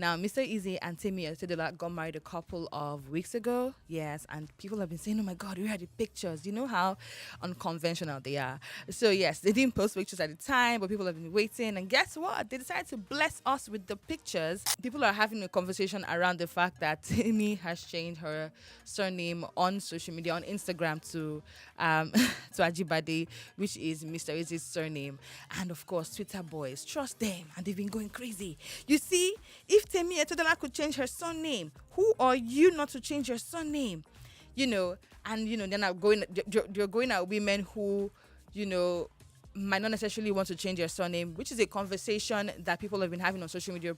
Now, Mr. Easy and Timmy Otedola got married a couple of weeks ago. Yes, and people have been saying, "Oh my God, where are the pictures?" You know how unconventional they are. So yes, they didn't post pictures at the time, but people have been waiting. And guess what? They decided to bless us with the pictures. People are having a conversation around the fact that Timmy has changed her surname on social media, on Instagram to to Ajibade, which is Mr. Easy's surname. And of course, Twitter boys trust them, and they've been going crazy. You see, if Temi Etodola could change her surname, who are you not to change your surname? They're not going. They're going at women who, might not necessarily want to change their surname, which is a conversation that people have been having on social media,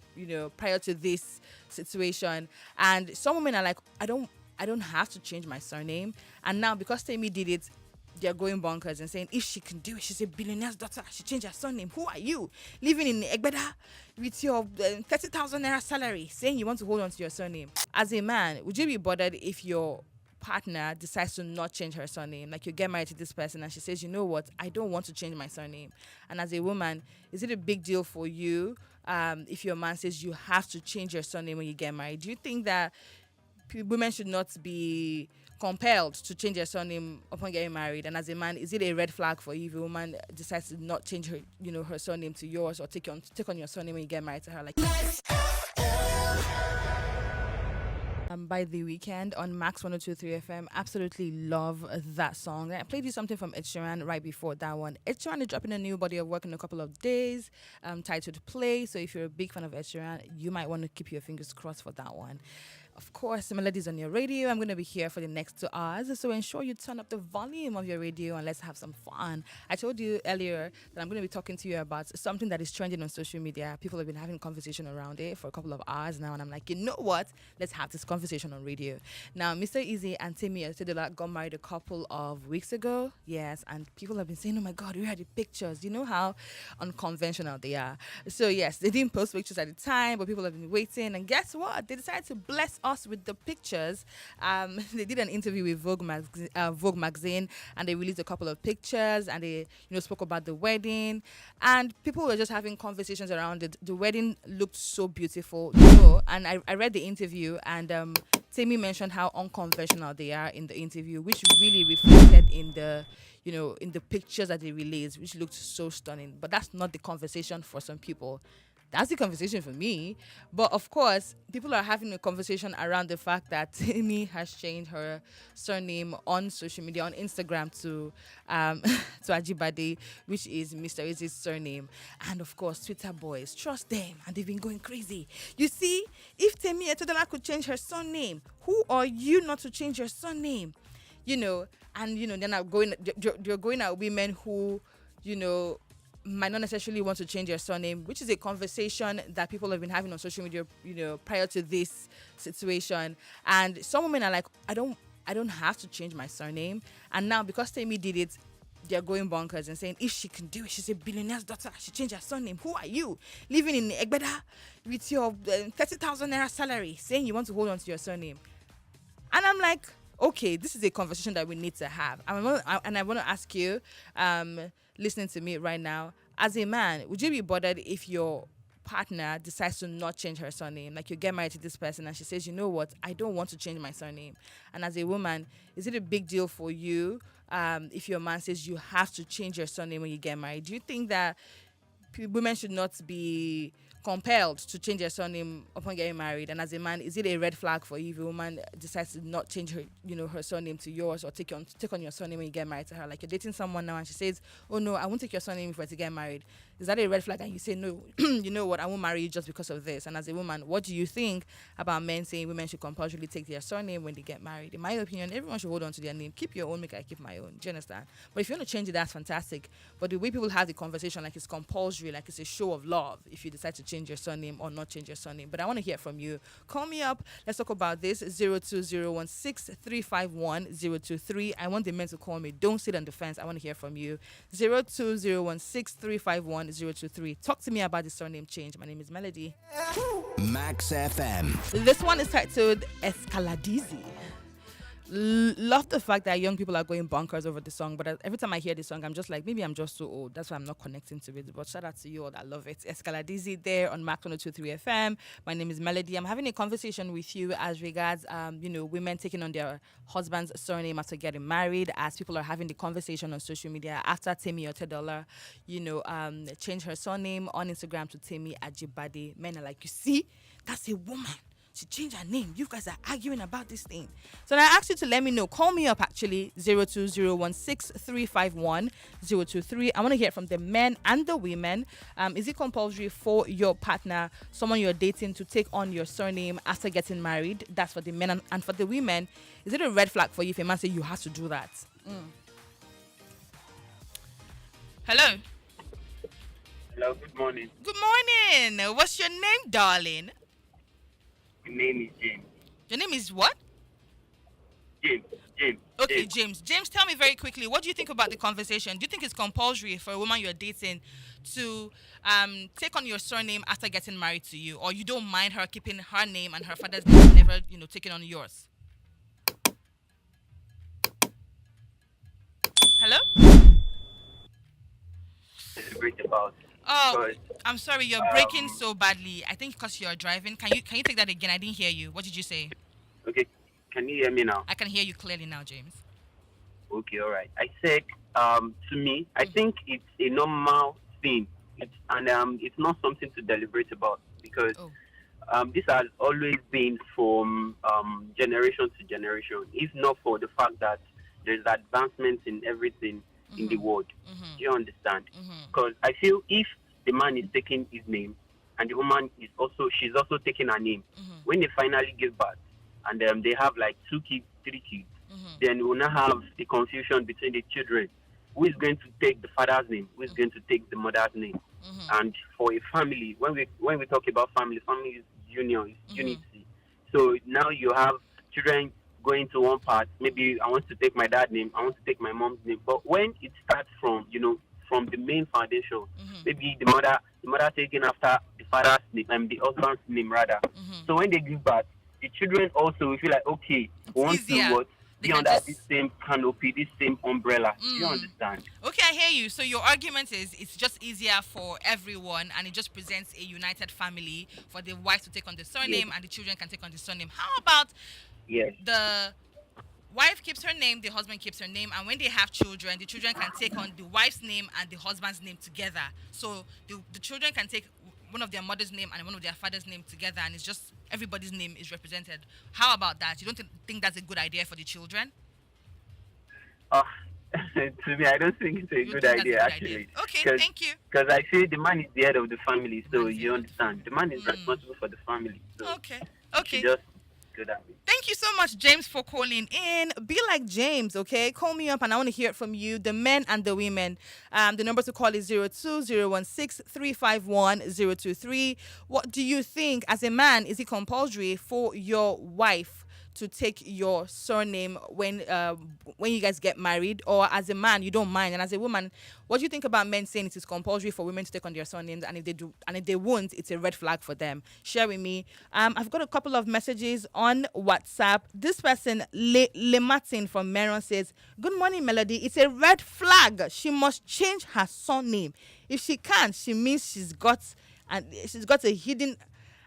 prior to this situation. And some women are like, I don't have to change my surname. And now because Temi did it, they're going bonkers and saying, if she can do it, she's a billionaire's daughter. She changed her surname. Who are you? Living in Egbeda with your 30,000 naira salary, saying you want to hold on to your surname. As a man, would you be bothered if your partner decides to not change her surname? Like, you get married to this person and she says, you know what, I don't want to change my surname. And as a woman, is it a big deal for you if your man says you have to change your surname when you get married? Do you think that women should not be compelled to change their surname upon getting married? And as a man, is it a red flag for you if a woman decides to not change her, her surname to yours, or take on your surname when you get married to her? Like, by The Weekend on Max 102.3 FM. Absolutely love that song. I played you something from Ed Sheeran right before that one. Ed Sheeran is dropping a new body of work in a couple of days, titled Play. So if you're a big fan of Ed Sheeran, you might want to keep your fingers crossed for that one. Of course, the melodies on your radio. I'm going to be here for the next 2 hours, so ensure you turn up the volume of your radio and let's have some fun. I told you earlier that I'm going to be talking to you about something that is trending on social media. People have been having a conversation around it for a couple of hours now, and I'm like, you know what? Let's have this conversation on radio. Now, Mr. Easy and Timmy Otedola got married a couple of weeks ago. Yes, and people have been saying, oh my God, where are the pictures? You know how unconventional they are. So yes, they didn't post pictures at the time, but people have been waiting. And guess what? They decided to bless us with the pictures. They did an interview with Vogue magazine, and they released a couple of pictures, and they spoke about the wedding, and people were just having conversations around it. The wedding looked so beautiful, and I read the interview, and Tammy mentioned how unconventional they are in the interview, which really reflected in the pictures that they released, which looked so stunning. But that's not the conversation for some people. That's the conversation for me. But of course, people are having a conversation around the fact that Timmy has changed her surname on social media, on Instagram to to Ajibade, which is Mr. Easy's surname. And of course, Twitter boys trust them, and they've been going crazy. You see, if Timmy Etodola could change her surname, who are you not to change your surname? They're not going. They're going at women who, might not necessarily want to change their surname, which is a conversation that people have been having on social media, prior to this situation. And some women are like, I don't have to change my surname. And now because Tammy did it, they're going bonkers and saying, if she can do it, she's a billionaire's daughter. She changed her surname. Who are you? Living in Egbeda with your 30,000 naira salary, saying you want to hold on to your surname. And I'm like, okay, this is a conversation that we need to have. I want to ask you, listening to me right now, as a man, would you be bothered if your partner decides to not change her surname? Like, you get married to this person and she says, you know what, I don't want to change my surname. And as a woman, is it a big deal for you if your man says you have to change your surname when you get married? Do you think that women should not be compelled to change their surname upon getting married? And as a man, is it a red flag for you if a woman decides to not change her, her surname to yours, or take on your surname when you get married to her? Like, you're dating someone now and she says, oh no, I won't take your surname if we're to get married. Is that a red flag? And you say, no, you know what, I won't marry you just because of this. And as a woman, what do you think about men saying women should compulsorily take their surname when they get married? In my opinion, everyone should hold on to their name. Keep your own, make I keep my own. Do you understand? But if you want to change it, that's fantastic. But the way people have the conversation, like it's compulsory, like it's a show of love if you decide to change your surname or not change your surname. But I want to hear from you. Call me up. Let's talk about this. 02016351023. I want the men to call me. Don't sit on the fence. I want to hear from you. 02016351023. Talk to me about the surname change. My name is Melody. Max FM. This one is titled Escaladizi. Love the fact that young people are going bonkers over the song, but every time I hear the song, I'm just like, maybe I'm just so old. That's why I'm not connecting to it. But shout out to you all that love it. Escaladizi there on Mac 1023 FM. My name is Melody. I'm having a conversation with you as regards, women taking on their husband's surname after getting married, as people are having the conversation on social media after Temi Otedola, changed her surname on Instagram to Temi Ajibade. Men are like, you see, that's a woman. She changed her name. You guys are arguing about this thing. So I asked you to let me know. Call me up actually 02016351023. I want to hear from the men and the women. Is it compulsory for your partner, someone you're dating, to take on your surname after getting married? That's for the men. And for the women, is it a red flag for you if a man says you have to do that? Hello. Hello, good morning. Good morning. What's your name, darling? My name is James. Your name is what? James. Okay, James. James, tell me very quickly, what do you think about the conversation? Do you think it's compulsory for a woman you're dating to take on your surname after getting married to you, or you don't mind her keeping her name and her father's name and never, taking on yours? Hello? Celebrate about. Oh, I'm sorry, you're breaking so badly. I think because you're driving. Can you take that again? I didn't hear you. What did you say? Okay, can you hear me now? I can hear you clearly now, James. Okay, all right. I said, to me, I think it's a normal thing. It's not something to deliberate about, because this has always been from generation to generation. If not for the fact that there's advancements in everything in the world. Do you understand? Because I feel if the man is taking his name and the woman she's also taking her name, when they finally give birth and they have like 2 kids, 3 kids, then we'll not have the confusion between the children. Who is going to take the father's name? Who is going to take the mother's name? And for a family, when we talk about family is union, is unity. So now you have children going to one part. Maybe I want to take my dad's name, I want to take my mom's name. But when it starts from from the main foundation, maybe the mother taking after the father's name and the husband's name rather. So when they give birth, the children also will feel like, okay, we want to be under this same canopy, this same umbrella. Do you understand? Okay, I hear you. So your argument is it's just easier for everyone, and it just presents a united family for the wife to take on the surname, and the children can take on the surname. How about the wife keeps her name, the husband keeps her name, and when they have children, the children can take on the wife's name and the husband's name together. So the children can take one of their mother's name and one of their father's name together, and it's just everybody's name is represented. How about that? You don't think that's a good idea for the children? To me, I don't think it's a good idea, actually. Okay, thank you. Because I feel the man is the head of the family, so you understand. The man is responsible for the family. So okay. Just good at it. Thank you so much, James, for calling in. Be like James, okay? Call me up and I want to hear it from you, the men and the women. The number to call is 02016351023. What do you think, as a man, is it compulsory for your wife to take your surname when you guys get married, or as a man you don't mind? And as a woman, what do you think about men saying it is compulsory for women to take on their surnames, and if they do, and if they won't, it's a red flag for them? Share with me. I've got a couple of messages on WhatsApp. This person, Le Martin from Meron, says, "Good morning, Melody. It's a red flag. She must change her surname. If she can't, she means she's got a hidden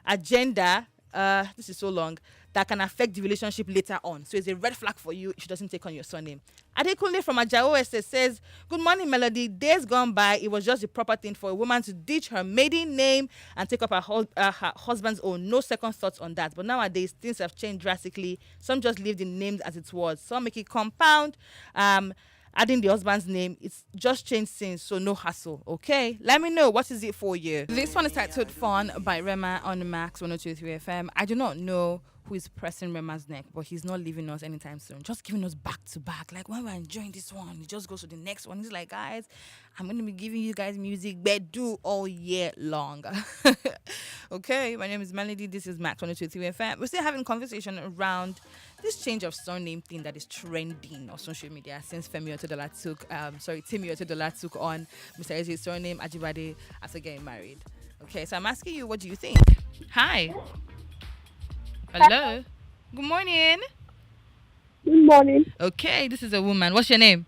agenda. This is so long, that can affect the relationship later on. So it's a red flag for you if she doesn't take on your surname." Adekunle from Ajao Estate says, "Good morning, Melody. Days gone by, it was just the proper thing for a woman to ditch her maiden name and take up her husband's own. No second thoughts on that. But nowadays, things have changed drastically. Some just leave the names as it was. Some make it compound. Adding the husband's name, it's just changed since, so no hassle." Okay, let me know, what is it for you? This one is titled Fun by Rema on Max 1023 FM. I do not know who is pressing Rema's neck, but he's not leaving us anytime soon. Just giving us back to back. Like when we're enjoying this one, he just goes to the next one. He's like, guys, I'm going to be giving you guys music bedu all year long. Okay, my name is Melody. This is Max 1023 FM. We're still having conversation around this change of surname thing that is trending on social media since Timi Otedola took on Mr. Eze's surname, Ajibade, after getting married. Okay, so I'm asking you, what do you think? Hi. Hello. Good morning. Good morning. Okay, this is a woman. What's your name?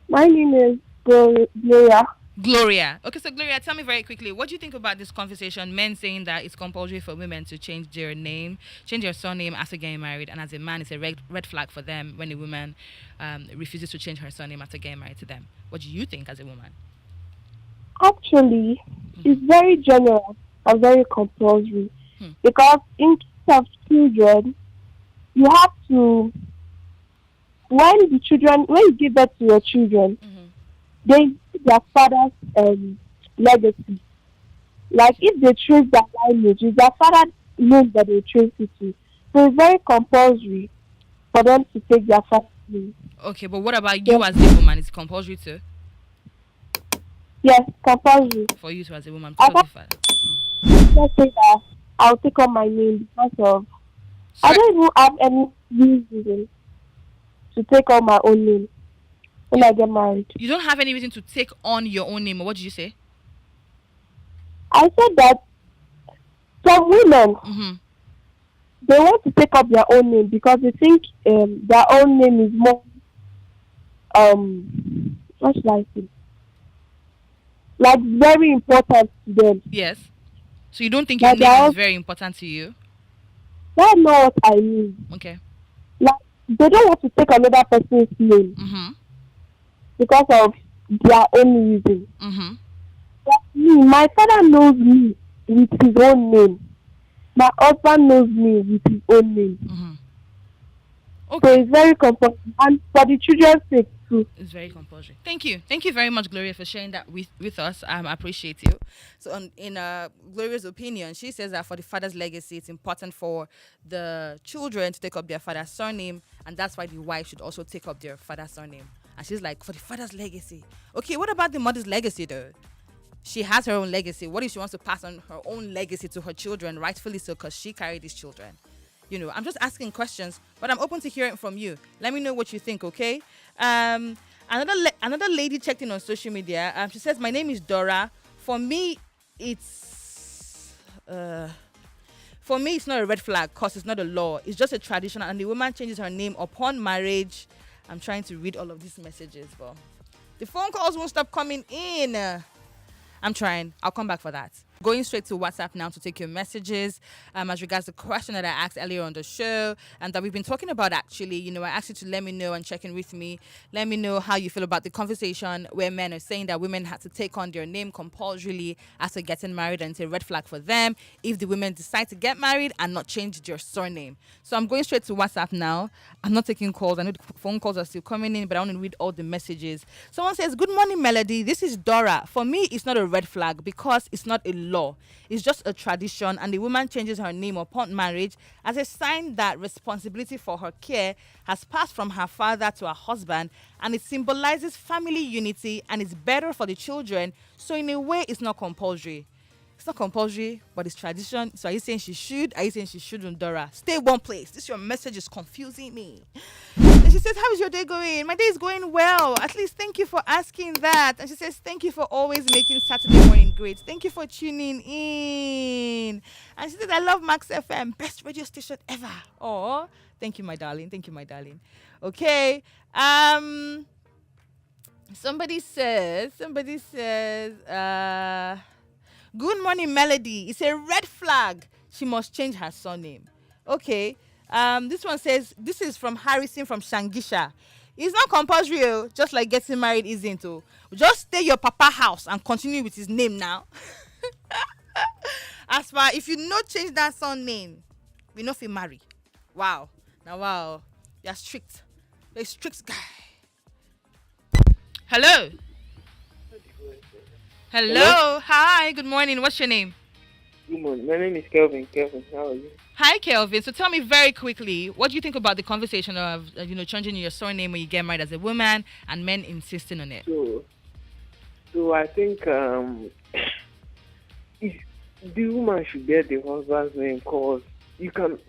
My name is Gloria. Gloria. Okay, so Gloria, tell me very quickly, what do you think about this conversation? Men saying that it's compulsory for women to change their name, change their surname after getting married, and as a man, it's a red flag for them when a woman refuses to change her surname after getting married to them. What do you think as a woman? Actually, it's very general and very compulsory because in case of children, you have to when you give birth to your children, they see their father's legacy. Like if they trace their lineage, it's their father's name that they trace it to. So it's very compulsory for them to take their father's name. Okay, but what about you as a woman? Is it compulsory too? Yes, compulsory. For you to as a woman to tell your father. Let's say that I'll take on my name because of I don't even have any reason to take on my own name when I get married. You don't have any reason to take on your own name, or what did you say? I said that some women they want to take up their own name because they think their own name is more what should I say? Like very important to them. Yes. So you don't think your name is very important to you? That's not what I mean. Okay. Like they don't want to take another person's name because of their own reason. Like me, my father knows me with his own name. My husband knows me with his own name. Okay. So it's very compulsory, and for the children's sake too. It's very compulsory. Thank you very much, Gloria, for sharing that with us. I appreciate you. So in Gloria's opinion, she says that for the father's legacy, it's important for the children to take up their father's surname, and that's why the wife should also take up their father's surname. And she's like, for the father's legacy. Okay, what about the mother's legacy though? She has her own legacy. What if she wants to pass on her own legacy to her children, rightfully so, because she carried these children? You know, I'm just asking questions, but I'm open to hearing from you. Let me know what you think, okay? Another lady checked in on social media. She says, my name is Dora. For me, it's not a red flag because it's not a law. It's just a tradition, and the woman changes her name upon marriage. I'm trying to read all of these messages, but the phone calls won't stop coming in. I'm trying. I'll come back for that. Going straight to WhatsApp now to take your messages as regards the question that I asked earlier on the show and that we've been talking about actually. You know, I asked you to let me know and check in with me. Let me know how you feel about the conversation where men are saying that women have to take on their name compulsorily after getting married, and it's a red flag for them if the women decide to get married and not change their surname. So I'm going straight to WhatsApp now. I'm not taking calls. I know the phone calls are still coming in, but I want to read all the messages. Someone says, good morning, Melody. This is Dora. For me, it's not a red flag because it's not a law. It's just a tradition, and the woman changes her name upon marriage as a sign that responsibility for her care has passed from her father to her husband, and it symbolizes family unity and it's better for the children. So in a way, it's not compulsory. It's not compulsory, but it's tradition. So are you saying she should? Are you saying she shouldn't, Dora? Stay one place. Your message is confusing me. And she says, how is your day going? My day is going well. At least thank you for asking that. And she says, thank you for always making Saturday morning great. Thank you for tuning in. And she says, I love Max FM. Best radio station ever. Oh, thank you, my darling. Thank you, my darling. Okay. Somebody says, good morning, Melody. It's a red flag. She must change her surname. Okay. This one says, this is from Harrison from Shangisha. It's not compulsory, just like getting married isn't. Just stay your papa house and continue with his name now. As far if you not change that surname, we not feel marry. Wow. Now wow. You're strict. You're a strict guy. Hello. Hello. Hi. Good morning. What's your name? Good morning. My name is Kelvin. Kelvin, how are you? Hi, Kelvin. So tell me very quickly, what do you think about the conversation of changing your surname when you get married as a woman and men insisting on it? So I think the woman should bear the husband's name because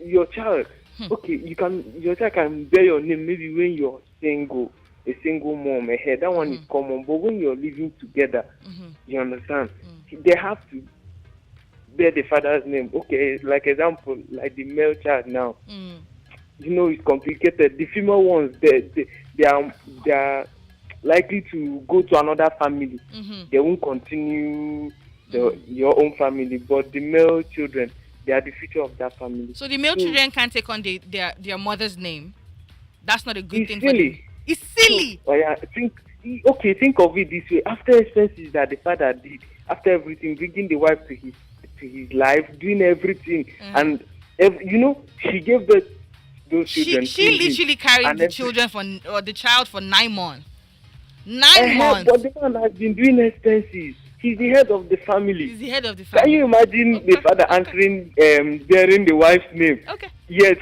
your child can bear your name maybe when you're single. A single mom ahead. That one is common. But when you're living together, you understand? They have to bear the father's name. Okay, like example, like the male child now. it's complicated. The female ones, they are likely to go to another family. They won't continue your own family, but the male children, they are the future of that family. So the male children can't take on their mother's name. That's not a good thing silly. for them. It's silly. Oh yeah, think of it this way. After expenses that the father did, after everything, bringing the wife to his life, doing everything, and she gave birth to those children. She literally carried the child for 9 months. 9 months. But the man has been doing expenses. He's the head of the family. Can you imagine the father answering, bearing the wife's name? Okay. Yes,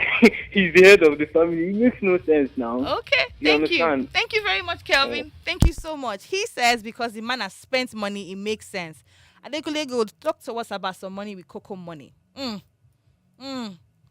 he's the head of the family. It makes no sense now. Okay, thank you. Thank you very much, Kelvin. Thank you so much. He says because the man has spent money, it makes sense. Adekunle go talk to us about some money with Coco money.